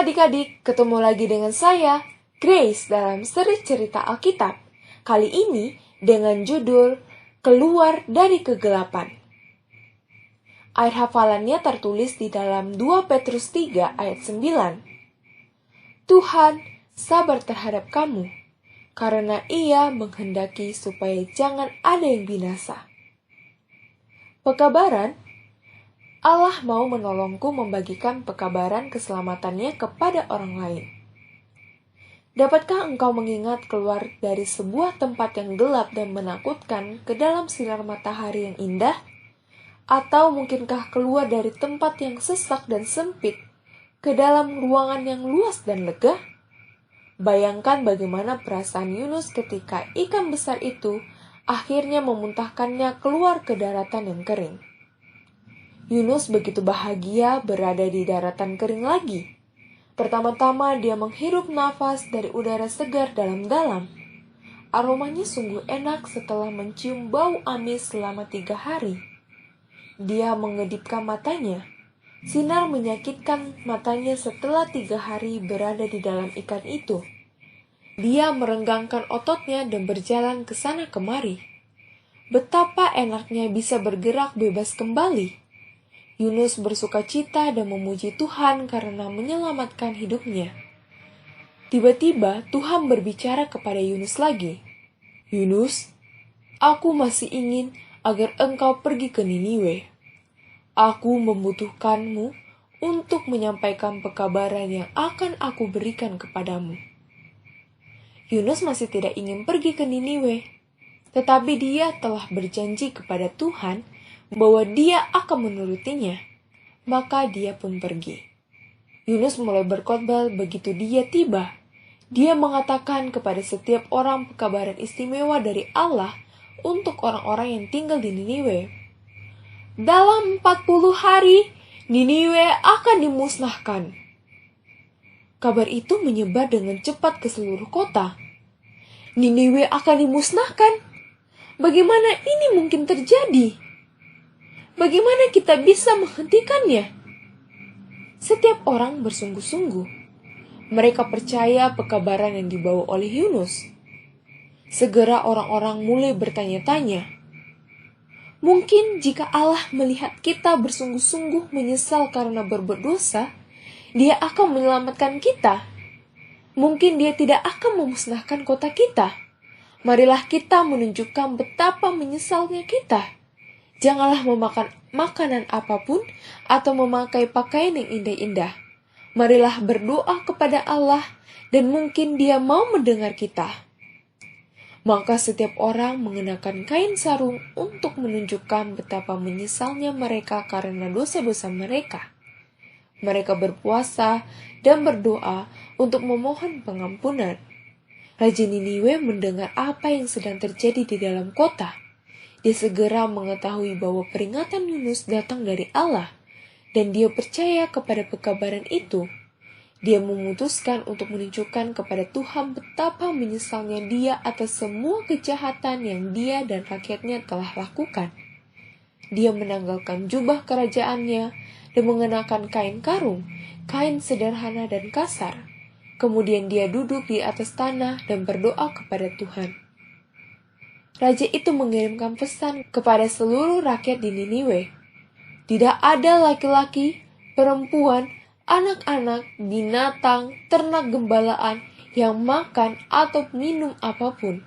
adik-adik, ketemu lagi dengan saya, Grace, dalam seri cerita Alkitab. Kali ini dengan judul Keluar dari Kegelapan. Ayat hafalannya tertulis di dalam 2 Petrus 3 ayat 9. Tuhan sabar terhadap kamu, karena Ia menghendaki supaya jangan ada yang binasa. Pekabaran, Allah mau menolongku membagikan pekabaran keselamatannya kepada orang lain. Dapatkah engkau mengingat keluar dari sebuah tempat yang gelap dan menakutkan ke dalam sinar matahari yang indah? Atau mungkinkah keluar dari tempat yang sesak dan sempit ke dalam ruangan yang luas dan lega? Bayangkan bagaimana perasaan Yunus ketika ikan besar itu akhirnya memuntahkannya keluar ke daratan yang kering. Yunus begitu bahagia berada di daratan kering lagi. Pertama-tama dia menghirup nafas dari udara segar dalam-dalam. Aromanya sungguh enak setelah mencium bau amis selama 3 hari. Dia mengedipkan matanya. Sinar menyakitkan matanya setelah 3 hari berada di dalam ikan itu. Dia merenggangkan ototnya dan berjalan ke sana kemari. Betapa enaknya bisa bergerak bebas kembali. Yunus bersukacita dan memuji Tuhan karena menyelamatkan hidupnya. Tiba-tiba Tuhan berbicara kepada Yunus lagi. Yunus, aku masih ingin agar engkau pergi ke Niniwe. Aku membutuhkanmu untuk menyampaikan pekabaran yang akan aku berikan kepadamu. Yunus masih tidak ingin pergi ke Niniwe, tetapi dia telah berjanji kepada Tuhan bahwa dia akan menurutinya, maka dia pun pergi. Yunus mulai berkhotbah begitu dia tiba. Dia mengatakan kepada setiap orang pekabaran istimewa dari Allah untuk orang-orang yang tinggal di Niniwe. Dalam 40 hari, Niniwe akan dimusnahkan. Kabar itu menyebar dengan cepat ke seluruh kota. Niniwe akan dimusnahkan? Bagaimana ini mungkin terjadi? Bagaimana kita bisa menghentikannya? Setiap orang bersungguh-sungguh. Mereka percaya pekabaran yang dibawa oleh Yunus. Segera orang-orang mulai bertanya-tanya. Mungkin jika Allah melihat kita bersungguh-sungguh menyesal karena berbuat dosa, Dia akan menyelamatkan kita. Mungkin Dia tidak akan memusnahkan kota kita. Marilah kita menunjukkan betapa menyesalnya kita. Janganlah memakan makanan apapun atau memakai pakaian yang indah-indah. Marilah berdoa kepada Allah dan mungkin Dia mau mendengar kita. Maka setiap orang mengenakan kain sarung untuk menunjukkan betapa menyesalnya mereka karena dosa-dosa mereka. Mereka berpuasa dan berdoa untuk memohon pengampunan. Raja Niniwe mendengar apa yang sedang terjadi di dalam kota. Dia segera mengetahui bahwa peringatan Yunus datang dari Allah, dan dia percaya kepada pekabaran itu. Dia memutuskan untuk menunjukkan kepada Tuhan betapa menyesalnya dia atas semua kejahatan yang dia dan rakyatnya telah lakukan. Dia menanggalkan jubah kerajaannya dan mengenakan kain karung, kain sederhana dan kasar. Kemudian dia duduk di atas tanah dan berdoa kepada Tuhan. Raja itu mengirimkan pesan kepada seluruh rakyat di Niniwe. Tidak ada laki-laki, perempuan, anak-anak, binatang, ternak gembalaan yang makan atau minum apapun.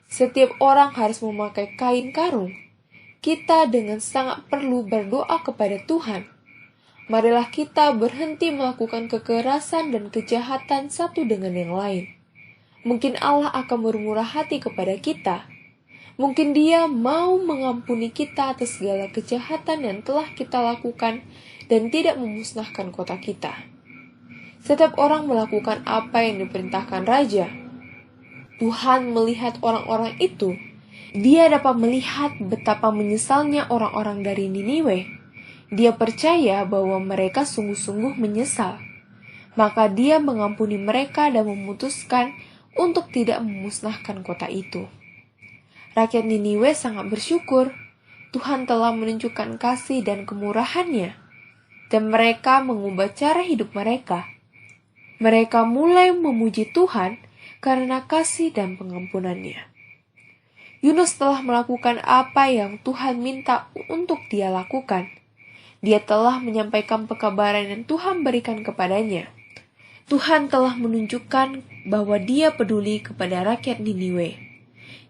Setiap orang harus memakai kain karung. Kita dengan sangat perlu berdoa kepada Tuhan. Marilah kita berhenti melakukan kekerasan dan kejahatan satu dengan yang lain. Mungkin Allah akan bermurah hati kepada kita. Mungkin Dia mau mengampuni kita atas segala kejahatan yang telah kita lakukan dan tidak memusnahkan kota kita. Setiap orang melakukan apa yang diperintahkan Raja. Tuhan melihat orang-orang itu. Dia dapat melihat betapa menyesalnya orang-orang dari Niniwe. Dia percaya bahwa mereka sungguh-sungguh menyesal. Maka Dia mengampuni mereka dan memutuskan untuk tidak memusnahkan kota itu. Rakyat Niniwe sangat bersyukur. Tuhan telah menunjukkan kasih dan kemurahan-Nya, dan mereka mengubah cara hidup mereka. Mereka mulai memuji Tuhan karena kasih dan pengampunannya. Yunus telah melakukan apa yang Tuhan minta untuk dia lakukan. Dia telah menyampaikan pekabaran yang Tuhan berikan kepadanya. Tuhan telah menunjukkan bahwa dia peduli kepada rakyat Niniwe.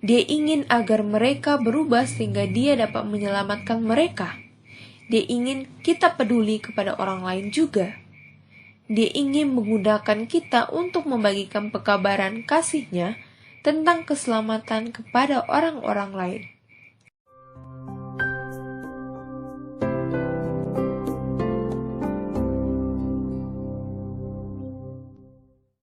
Dia ingin agar mereka berubah sehingga dia dapat menyelamatkan mereka. Dia ingin kita peduli kepada orang lain juga. Dia ingin menggunakan kita untuk membagikan pekabaran kasih-Nya tentang keselamatan kepada orang-orang lain.